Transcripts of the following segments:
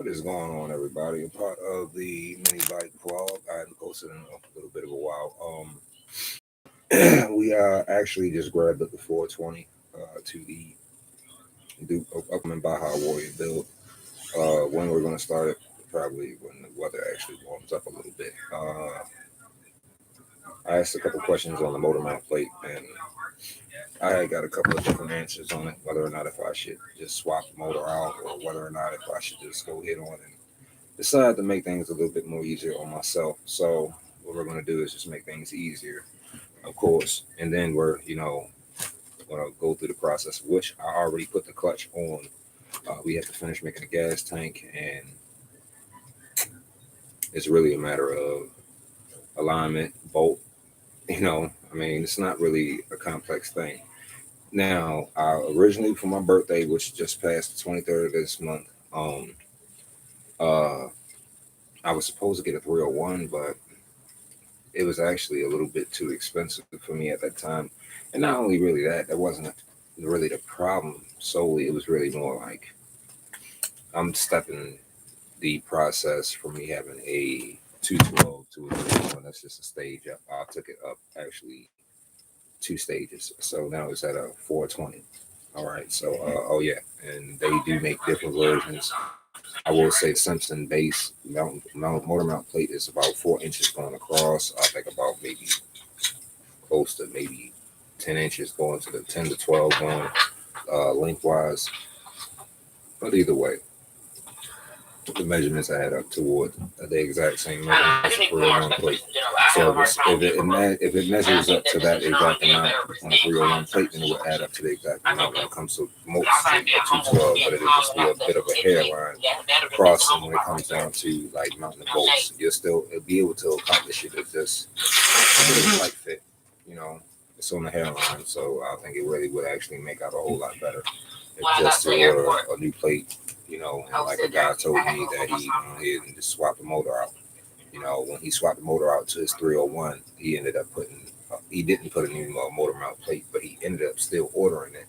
What is going on, everybody? A part of the mini bike vlog. I haven't posted in a little bit of a while. We actually just grabbed up the 420 to the upcoming Baja Warrior build. When we're going to start it, probably when the weather actually warms up a little bit. I asked a couple questions on the motor mount plate, and I got a couple of different answers on it. Whether or not if I should just swap the motor out, or whether or not if I should just go hit on and decide to make things a little bit more easier on myself. So what we're going to do is just make things easier, of course, and then we're going to go through the process, which I already put the clutch on. We have to finish making a gas tank, and it's really a matter of alignment, bolt. I mean, it's not really a complex thing. Now, originally for my birthday, which just passed the 23rd of this month, uh, I was supposed to get a 301, but it was actually a little bit too expensive for me at that time. And not only really that, that wasn't really the problem solely. It was really more like I'm stepping the process from me having a 212 to a 301. That's just a stage up. I took it up actually two stages. So now it's at a 420. All right. So, oh yeah. And they do make different versions. I will say Simpson base motor mount plate is about 4 inches going across. I think about maybe close to maybe 10 inches going to the 10 to 12 going lengthwise. But either way, the measurements add up toward the exact same measurements for a 301 plate. So if it measures up to that exact amount on a 301 plate, then it will add up to the exact amount when it comes to most 212, but it'll just be a bit of a hairline crossing when it comes down to like mounting the bolts. You'll still be able to accomplish it. It's just a bit of a tight fit, you know. It's on the hairline, so I think it really would actually make out a whole lot better if just a new plate, and like a guy told me that he went ahead and just swapped the motor out. When he swapped the motor out to his 301, he ended up he didn't put a new motor mount plate, but he ended up still ordering it.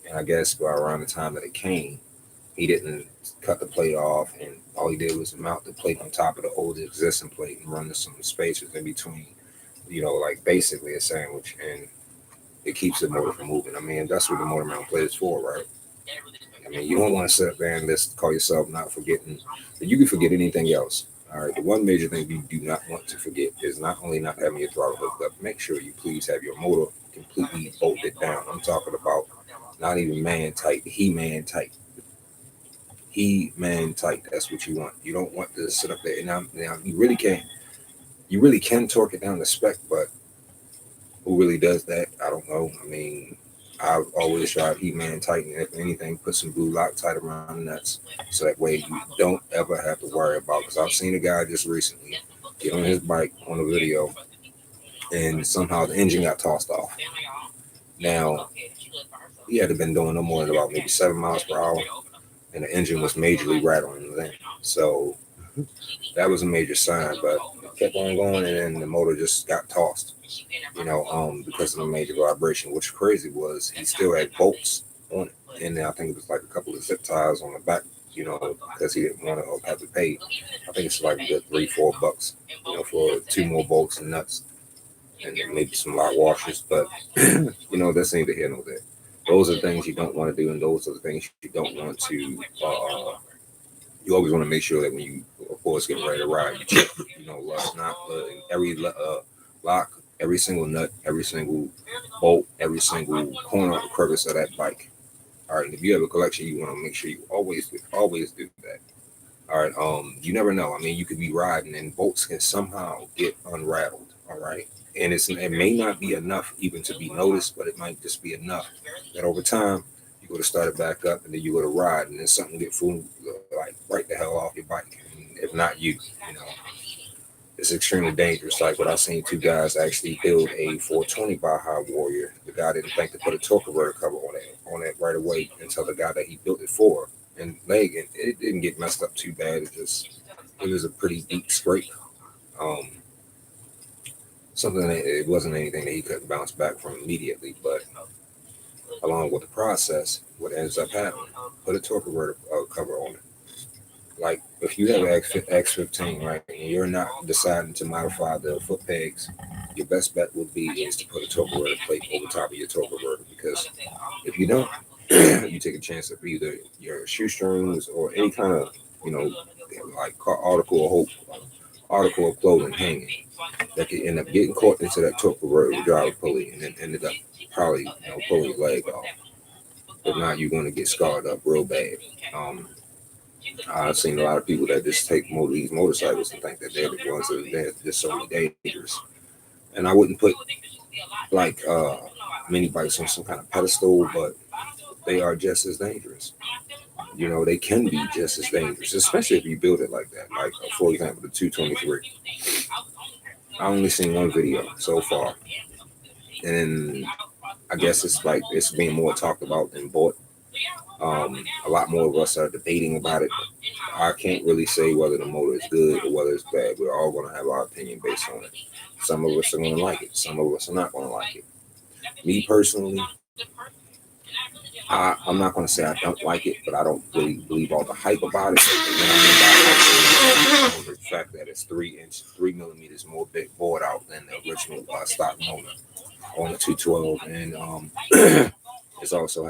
And I guess by around the time that it came, he didn't cut the plate off, and all he did was mount the plate on top of the old existing plate and run some spacers in between, like basically a sandwich, and it keeps the motor from moving. I mean, that's what the motor mount plate is for, right? I mean, you don't want to sit up there and just call yourself not forgetting. You can forget anything else. All right. The one major thing you do not want to forget is not only not having your throttle hooked up, make sure you please have your motor completely bolted down. I'm talking about not even man tight, he-man tight. He-man tight. That's what you want. You don't want to sit up there. Now you really can't. You really can torque it down to spec, but who really does that? I don't know. I mean, I've always tried He-Man tighten. If anything, put some blue Loctite around the nuts, so that way you don't ever have to worry about. Because I've seen a guy just recently get on his bike on a video, and somehow the engine got tossed off. Now he had to been doing no more than about maybe 7 miles per hour, and the engine was majorly rattling then. So that was a major sign, but it kept on going, and then the motor just got tossed. Because of the major vibration. What's crazy was he still had bolts on it, and I think it was like a couple of zip ties on the back. Because he didn't want to have to pay. I think it's like a good $3-4, for two more bolts and nuts, and maybe some lock washers. But that's neither here nor there. Those are the things you don't want to do, and those are the things you don't want to. You always want to make sure that when you, of course, get ready to ride, you check, every lock, every single nut, every single bolt, every single corner or crevice of that bike. All right, and if you have a collection, you want to make sure you always do that. All right, you never know. I mean, you could be riding and bolts can somehow get unraveled. All right, and it may not be enough even to be noticed, but it might just be enough that over time you go to start it back up, and then you go to ride, and then something get fooled, like right the hell off your bike. And if not you, it's extremely dangerous. Like what I seen two guys actually build a 420 Baja Warrior. The guy didn't think to put a torque converter cover on it right away until the guy that he built it for and leg it didn't get messed up too bad. It was a pretty deep scrape. Um, Something that it wasn't anything that he couldn't bounce back from immediately, but along with the process, what ends up happening, put a torque converter cover on it. Like if you have X15, right, and you're not deciding to modify the foot pegs, your best bet would be is to put a turbo plate over top of your turbo rotor, because if you don't, you take a chance of either your shoestrings or any kind of, you know, like article or hope, article of clothing hanging that could end up getting caught into that turbo rotor driver pulley and then ended up probably, pulling your leg off. If not, you're going to get scarred up real bad. Um, I've seen a lot of people that just take these motorcycles and think that they're the ones that they're just so dangerous. And I wouldn't put like mini bikes on some kind of pedestal, but they are just as dangerous. They can be just as dangerous, especially if you build it like that. Like, for example, the 223. I only seen one video so far, and I guess it's like it's being more talked about than bought. A lot more of us are debating about it. I can't really say whether the motor is good or whether it's bad. We're all going to have our opinion based on it. Some of us are going to like it. Some of us are not going to like it. Me personally, I'm not going to say I don't like it, but I don't really believe all the hype about it. And I mean by hype, the fact that it's 3 millimeters more big bored out than the original stock motor on the 212, and it also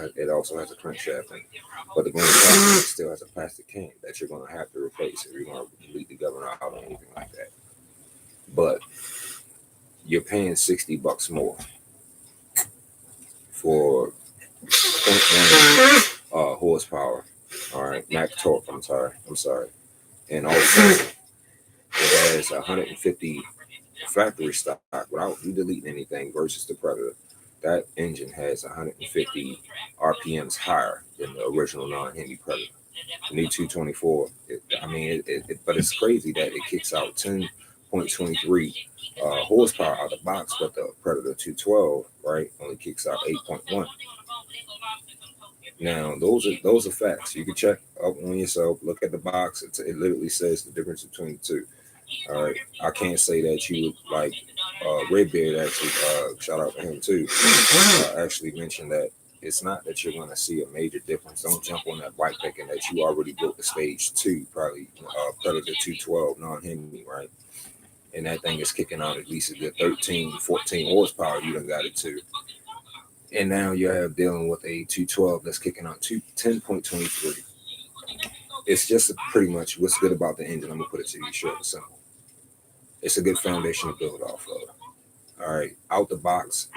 has a crankshaft in it. But the main problem is it still has a plastic can that you're going to have to replace if you're going to delete the governor out or anything like that. But you're paying $60 more for 0.9 horsepower. All right, max torque. I'm sorry, and also it has 150 factory stock without you deleting anything versus the Predator. That engine has 150 RPMs higher than the original non-Hemi Predator. The new 224, but it's crazy that it kicks out 10.23 horsepower out of the box, but the Predator 212, right, only kicks out 8.1. Now, those are facts. You can check up on yourself, look at the box. It literally says the difference between the two. All right, I can't say that you would like Redbeard actually. Shout out to him too. Actually mentioned that it's not that you're going to see a major difference. Don't jump on that bike thinking that you already built the stage 2, probably Predator 212 non-Hemi, right? And that thing is kicking out at least a good 13, 14 horsepower. You done got it too. And now you have dealing with a 212 that's kicking out 10.23. It's just pretty much what's good about the engine. I'm gonna put it to you short and simple. It's a good foundation to build off of. All right, out the box,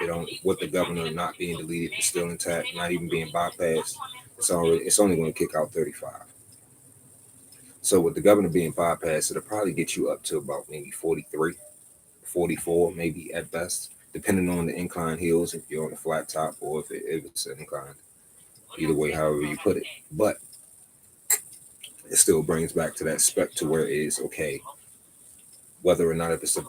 with the governor not being deleted, it's still intact, not even being bypassed. It's only going to kick out 35. So with the governor being bypassed, it'll probably get you up to about maybe 43, 44, maybe at best, depending on the incline hills, if you're on a flat top or if it's an incline. Either way, however you put it. But it still brings back to that spec to where it is okay. Whether or not if it's a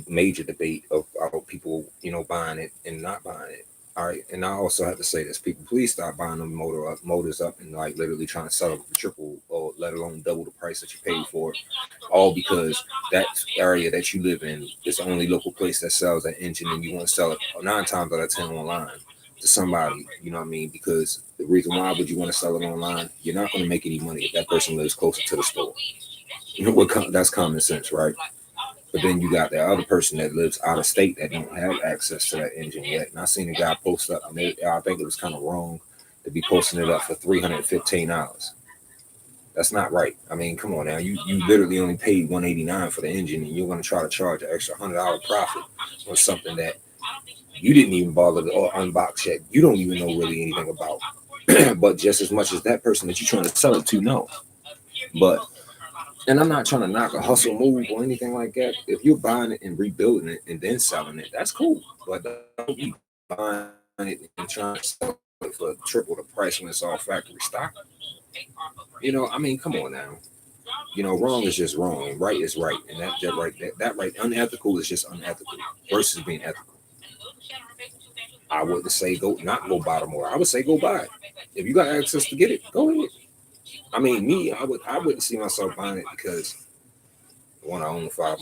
major debate of people, buying it and not buying it. All right, and I also have to say this: people, please stop buying them motors up and like literally trying to sell them for triple or let alone double the price that you paid for it. All because that area that you live in is the only local place that sells that engine, and you want to sell it 9 times out of 10 online to somebody. You know what I mean? Because the reason why would you want to sell it online? You're not going to make any money if that person lives closer to the store. That's common sense, right? But then you got that other person that lives out of state that don't have access to that engine yet. And I seen a guy post up, and I think it was kind of wrong to be posting it up for $315. That's not right. I mean, come on now. You literally only paid $189 for the engine, and you're going to try to charge an extra $100 profit on something that you didn't even bother to unbox yet. You don't even know really anything about. But just as much as that person that you're trying to sell it to knows. But and I'm not trying to knock a hustle move or anything like that. If you're buying it and rebuilding it and then selling it, that's cool. But don't be buying it and trying to sell it for triple the price when it's all factory stock. I mean, come on now. Wrong is just wrong, and right is right, and that right, unethical is just unethical versus being ethical. I wouldn't say not go buy the motor. I would say go buy it. If you got access to get it, go ahead. I mean, me, I wouldn't see myself buying it because one, I own 5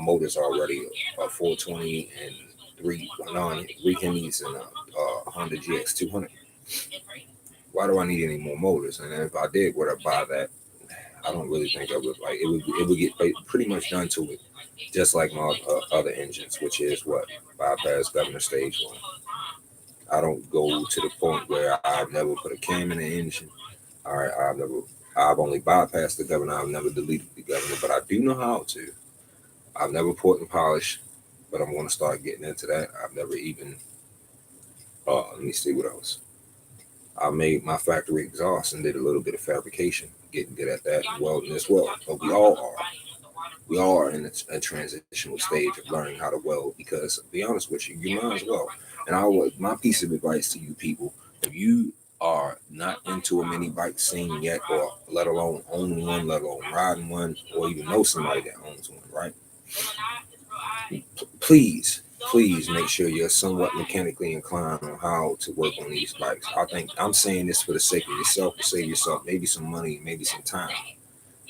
motors already, a 420 and three Hemis and a Honda GX200. Why do I need any more motors? And if I did, would I buy that? I don't really think I would like it would get pretty much done to it, just like my other engines, which is what bypass governor stage one. I don't go to the point where I've never put a cam in the engine. All right, I've only bypassed the governor. I've never deleted the governor, but I do know how to. I've never poured and polished, but I'm going to start getting into that. I've never even. Let me see what else. I made my factory exhaust and did a little bit of fabrication, getting good at that and welding as well. But we all are. We all are in a transitional stage of learning how to weld because, to be honest with you, you might as well. And my piece of advice to you people, if you are not into a mini bike scene yet, or let alone own one, let alone riding one, or even know somebody that owns one, right? Please, please make sure you're somewhat mechanically inclined on how to work on these bikes. I think I'm saying this for the sake of yourself, to save yourself maybe some money, maybe some time.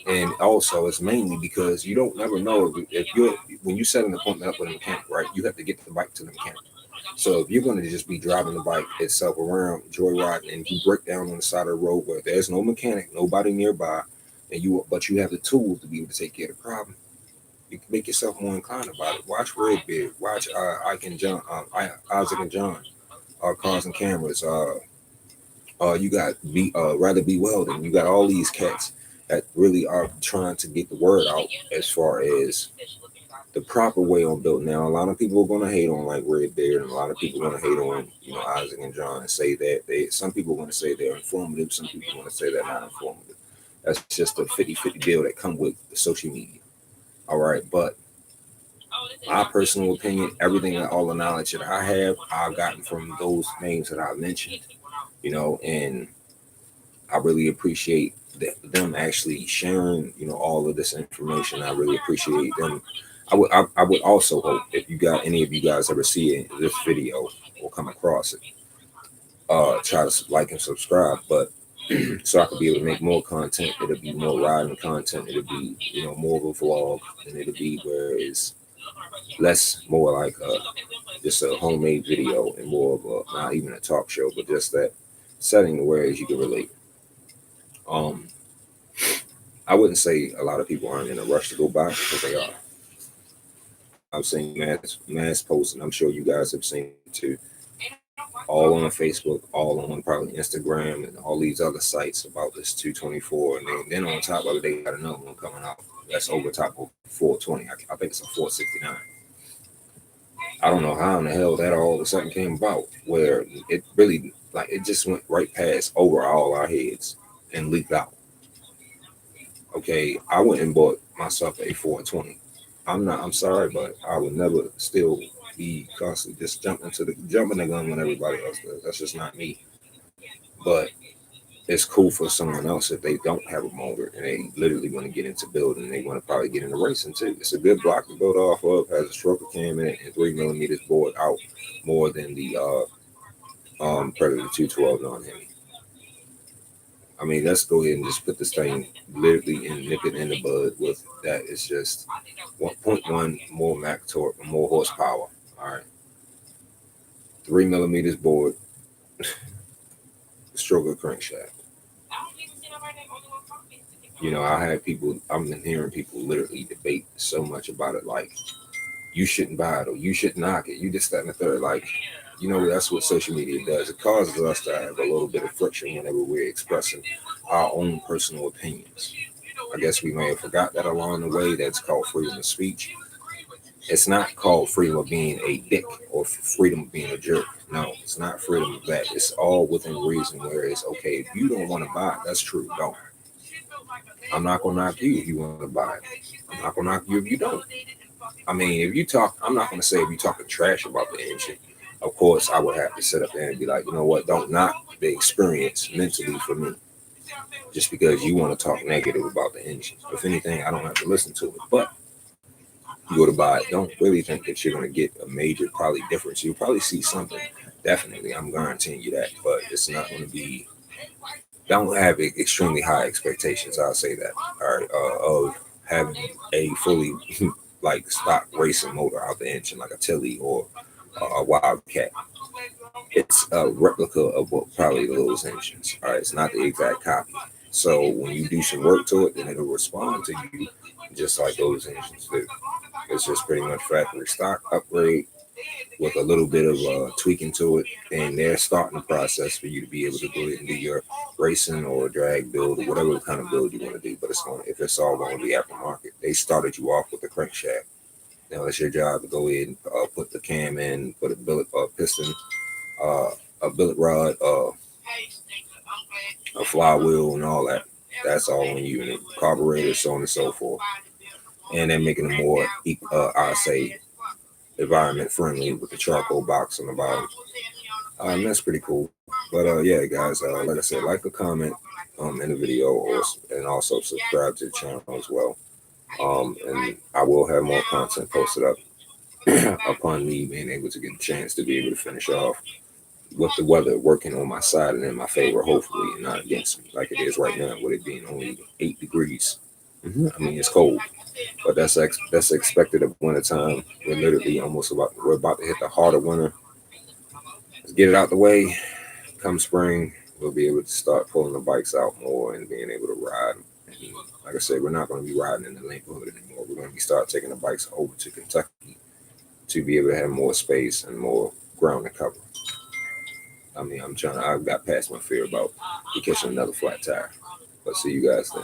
And also, it's mainly because you don't never know if you're when you set an appointment up with a mechanic, right? You have to get the bike to the mechanic. So if you're going to just be driving the bike itself around, joyriding, and you break down on the side of the road where there's no mechanic, nobody nearby, and you have the tools to be able to take care of the problem, you can make yourself more inclined about it. Watch Redbeard, watch Isaac and John, Cars and Cameras. You got Rather Be Welding. You got all these cats that really are trying to get the word out as far as the proper way on building. Now, a lot of people are going to hate on like Redbeard, and a lot of people are going to hate on Isaac and John and say that some people are going to say they're informative, some people are going to say they're not informative. That's just a 50-50 deal that come with the social media. All right, but my personal opinion, everything, all the knowledge that I have, I've gotten from those names that I mentioned, and I really appreciate them actually sharing, all of this information. I really appreciate them. I would also hope if you got any of you guys ever see it, this video or come across it, try to like and subscribe. But so I could be able to make more content. It'll be more riding content. It'll be more of a vlog, and it'll be where it's less more like just a homemade video and more of a not even a talk show, but just that setting where you can relate. Um, I wouldn't say a lot of people aren't in a rush to go buy because they are. I've seen mass posting. I'm sure you guys have seen it too. All on Facebook, all on probably Instagram and all these other sites about this 224. And then on top of it, they got another one coming out. That's over top of 420. I think it's a 469. I don't know how in the hell that all of a sudden came about, where it really it just went right past over all our heads and leaked out. Okay, I went and bought myself a 420. I'm sorry, but I would never still be constantly just jumping the gun when everybody else does. That's just not me. But it's cool for someone else if they don't have a motor and they literally want to get into building. They want to probably get into racing too. It's a good block to build off of. Has a stroker cam in it and 3 millimeters bored out more than the Predator 212 non-Hemi. I mean, let's go ahead and just put this thing literally and nip it in the bud with that. It's just 1.1 more Mach torque, more horsepower. All right. 3 millimeters board, stroker crankshaft. I've been hearing people literally debate so much about it. Like, you shouldn't buy it or you should knock it. You just that and the third. Like, that's what social media does. It causes us to have a little bit of friction whenever we're expressing our own personal opinions. I guess we may have forgot that along the way. That's called freedom of speech. It's not called freedom of being a dick or freedom of being a jerk. No, it's not freedom of that. It's all within reason. Where it's okay, if you don't want to buy it, that's true. Don't. I'm not gonna knock you if you want to buy it. I'm not gonna knock you if you don't. I mean, if you talk, I'm not gonna say if you're talking trash about the engine. Of course, I would have to sit up there and be like, you know what? Don't knock the experience mentally for me, just because you want to talk negative about the engine. If anything, I don't have to listen to it. But you go to buy it, don't really think that you're gonna get a major probably difference. You'll probably see something. Definitely, I'm guaranteeing you that. But it's not gonna be. Don't have extremely high expectations. I'll say that. All right, of having a fully like stock racing motor out the engine, like a Tilly or a Wildcat. It's a replica of what probably those engines. All right, it's not the exact copy. So when you do some work to it, then it'll respond to you just like those engines do. It's just pretty much factory stock upgrade with a little bit of tweaking to it, and they're starting the process for you to be able to go ahead and do your racing or drag build or whatever kind of build you want to do. But it's going, if it's all going to be aftermarket, they started you off with the crankshaft. Now it's your job to go ahead and put the cam in, put a billet piston, a billet rod, a flywheel, and all that. That's all on you, and the carburetor, so on and so forth. And then making it more, I say, environment friendly with the charcoal box on the bottom. And that's pretty cool. But yeah, guys, like I said, like a comment in the video, and also subscribe to the channel as well. And I will have more content posted up upon me being able to get a chance to be able to finish off with the weather working on my side and in my favor, hopefully, and not against me like it is right now, with it being only 8 degrees. I mean, it's cold, but that's expected of winter time. We're literally we're about to hit the heart of winter. Let's get it out the way. Come spring, we'll be able to start pulling the bikes out more and being able to ride. And like I said, we're not going to be riding in the neighborhood anymore. We're going to be start taking the bikes over to Kentucky to be able to have more space and more ground to cover. I mean, I've got past my fear about catching another flat tire. But see you guys then.